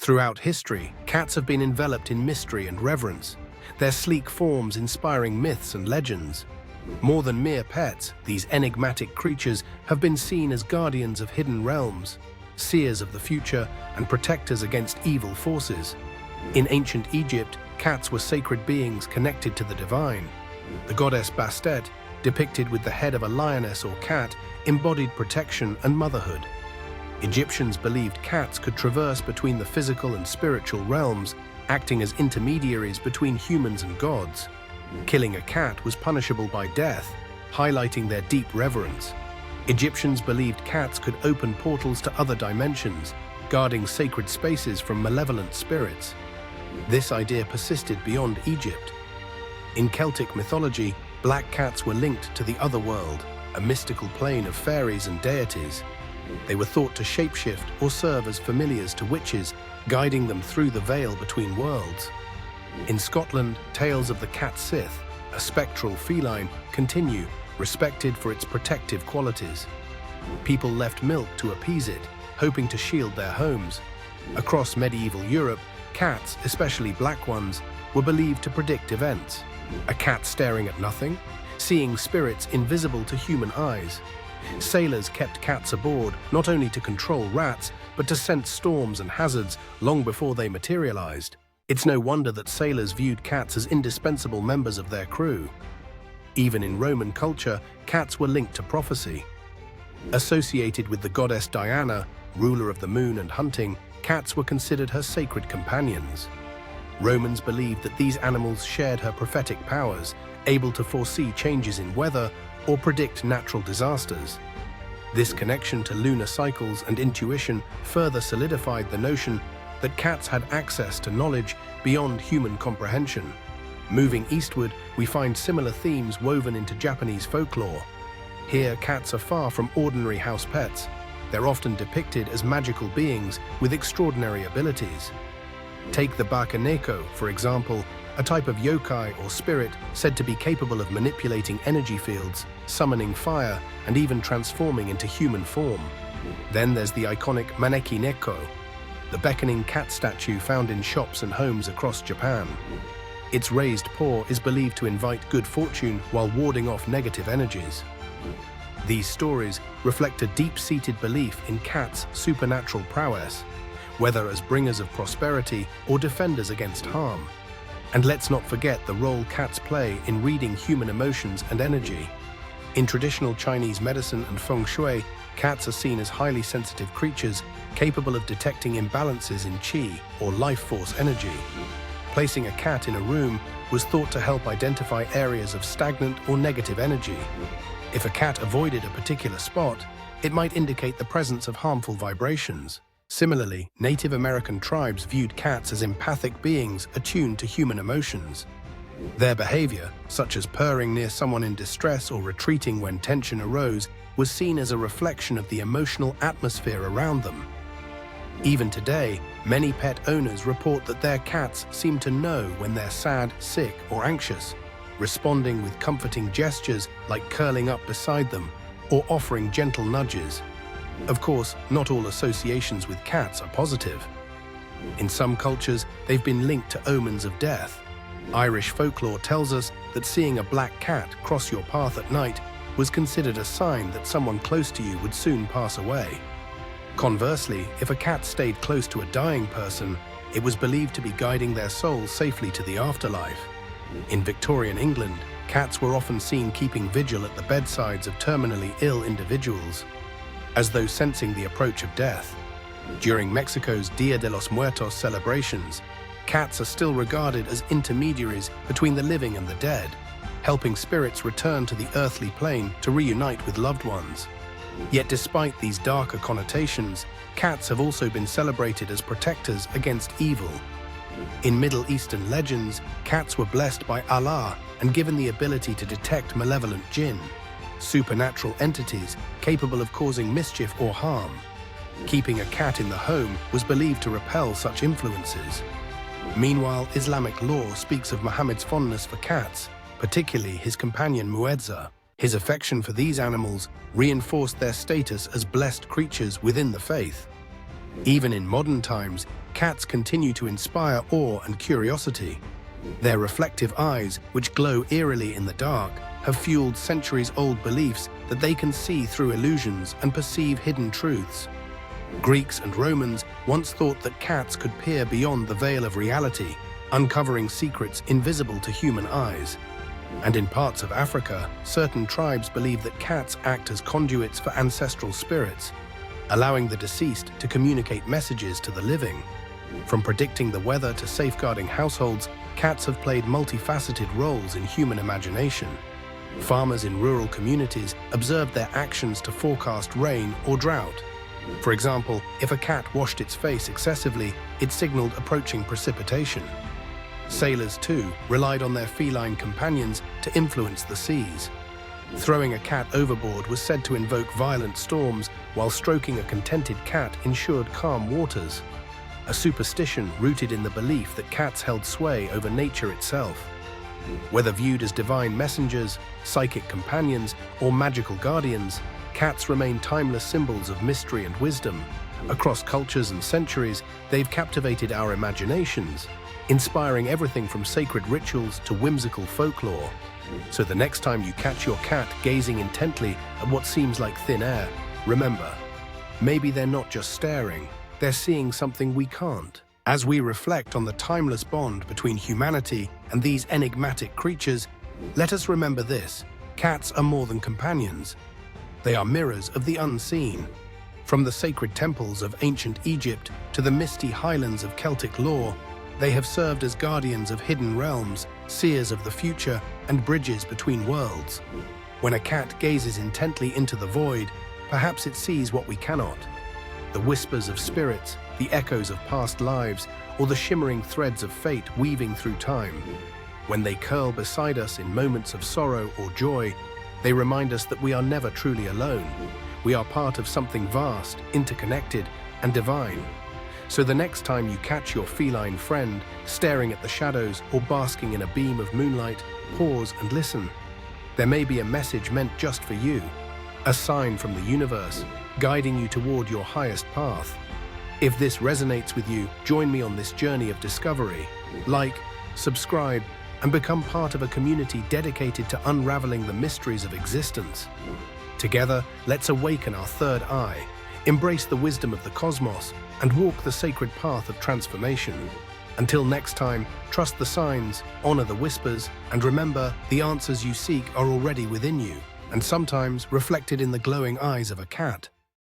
Throughout history, cats have been enveloped in mystery and reverence, their sleek forms inspiring myths and legends. More than mere pets, these enigmatic creatures have been seen as guardians of hidden realms, seers of the future, and protectors against evil forces. In ancient Egypt, cats were sacred beings connected to the divine. The goddess Bastet, depicted with the head of a lioness or cat, embodied protection and motherhood. Egyptians believed cats could traverse between the physical and spiritual realms, acting as intermediaries between humans and gods. Killing a cat was punishable by death, highlighting their deep reverence. Egyptians believed cats could open portals to other dimensions, guarding sacred spaces from malevolent spirits. This idea persisted beyond Egypt. In Celtic mythology, black cats were linked to the other world, a mystical plane of fairies and deities. They were thought to shapeshift or serve as familiars to witches, guiding them through the veil between worlds. In Scotland, tales of the cat Sith, a spectral feline, continue, respected for its protective qualities. People left milk to appease it, hoping to shield their homes. Across medieval Europe, cats, especially black ones, were believed to predict events. A cat staring at nothing, seeing spirits invisible to human eyes. Sailors kept cats aboard not only to control rats, but to sense storms and hazards long before they materialized. It's no wonder that sailors viewed cats as indispensable members of their crew. Even in Roman culture, cats were linked to prophecy. Associated with the goddess Diana, ruler of the moon and hunting, cats were considered her sacred companions. Romans believed that these animals shared her prophetic powers, able to foresee changes in weather or predict natural disasters. This connection to lunar cycles and intuition further solidified the notion that cats had access to knowledge beyond human comprehension. Moving eastward, we find similar themes woven into Japanese folklore. Here, cats are far from ordinary house pets. They're often depicted as magical beings with extraordinary abilities. Take the Bakaneko, for example, a type of yokai or spirit said to be capable of manipulating energy fields, summoning fire, and even transforming into human form. Then there's the iconic Maneki Neko, the beckoning cat statue found in shops and homes across Japan. Its raised paw is believed to invite good fortune while warding off negative energies. These stories reflect a deep-seated belief in cats' supernatural prowess, whether as bringers of prosperity or defenders against harm. And let's not forget the role cats play in reading human emotions and energy. In traditional Chinese medicine and feng shui, cats are seen as highly sensitive creatures capable of detecting imbalances in qi or life force energy. Placing a cat in a room was thought to help identify areas of stagnant or negative energy. If a cat avoided a particular spot, it might indicate the presence of harmful vibrations. Similarly, Native American tribes viewed cats as empathic beings attuned to human emotions. Their behavior, such as purring near someone in distress or retreating when tension arose, was seen as a reflection of the emotional atmosphere around them. Even today, many pet owners report that their cats seem to know when they're sad, sick, or anxious, responding with comforting gestures like curling up beside them or offering gentle nudges. Of course, not all associations with cats are positive. In some cultures, they've been linked to omens of death. Irish folklore tells us that seeing a black cat cross your path at night was considered a sign that someone close to you would soon pass away. Conversely, if a cat stayed close to a dying person, it was believed to be guiding their soul safely to the afterlife. In Victorian England, cats were often seen keeping vigil at the bedsides of terminally ill individuals, as though sensing the approach of death. During Mexico's Dia de los Muertos celebrations, cats are still regarded as intermediaries between the living and the dead, helping spirits return to the earthly plane to reunite with loved ones. Yet despite these darker connotations, cats have also been celebrated as protectors against evil. In Middle Eastern legends, cats were blessed by Allah and given the ability to detect malevolent jinn, supernatural entities capable of causing mischief or harm. Keeping a cat in the home was believed to repel such influences. Meanwhile, Islamic law speaks of Muhammad's fondness for cats, particularly his companion Mu'adza. His affection for these animals reinforced their status as blessed creatures within the faith. Even in modern times, cats continue to inspire awe and curiosity. Their reflective eyes, which glow eerily in the dark, have fueled centuries-old beliefs that they can see through illusions and perceive hidden truths. Greeks and Romans once thought that cats could peer beyond the veil of reality, uncovering secrets invisible to human eyes. And in parts of Africa, certain tribes believe that cats act as conduits for ancestral spirits, allowing the deceased to communicate messages to the living. From predicting the weather to safeguarding households, cats have played multifaceted roles in human imagination. Farmers in rural communities observed their actions to forecast rain or drought. For example, if a cat washed its face excessively, it signaled approaching precipitation. Sailors, too, relied on their feline companions to influence the seas. Throwing a cat overboard was said to invoke violent storms, while stroking a contented cat ensured calm waters. A superstition rooted in the belief that cats held sway over nature itself. Whether viewed as divine messengers, psychic companions, or magical guardians, cats remain timeless symbols of mystery and wisdom. Across cultures and centuries, they've captivated our imaginations, inspiring everything from sacred rituals to whimsical folklore. So the next time you catch your cat gazing intently at what seems like thin air, remember, maybe they're not just staring, they're seeing something we can't. As we reflect on the timeless bond between humanity and these enigmatic creatures, let us remember this: cats are more than companions. They are mirrors of the unseen. From the sacred temples of ancient Egypt to the misty highlands of Celtic lore, they have served as guardians of hidden realms, seers of the future, and bridges between worlds. When a cat gazes intently into the void, perhaps it sees what we cannot. The whispers of spirits, the echoes of past lives, or the shimmering threads of fate weaving through time. When they curl beside us in moments of sorrow or joy, they remind us that we are never truly alone. We are part of something vast, interconnected, and divine. So the next time you catch your feline friend staring at the shadows or basking in a beam of moonlight, pause and listen. There may be a message meant just for you, a sign from the universe, guiding you toward your highest path. If this resonates with you, join me on this journey of discovery. Like, subscribe, and become part of a community dedicated to unraveling the mysteries of existence. Together, let's awaken our third eye, embrace the wisdom of the cosmos, and walk the sacred path of transformation. Until next time, trust the signs, honor the whispers, and remember, the answers you seek are already within you, and sometimes reflected in the glowing eyes of a cat.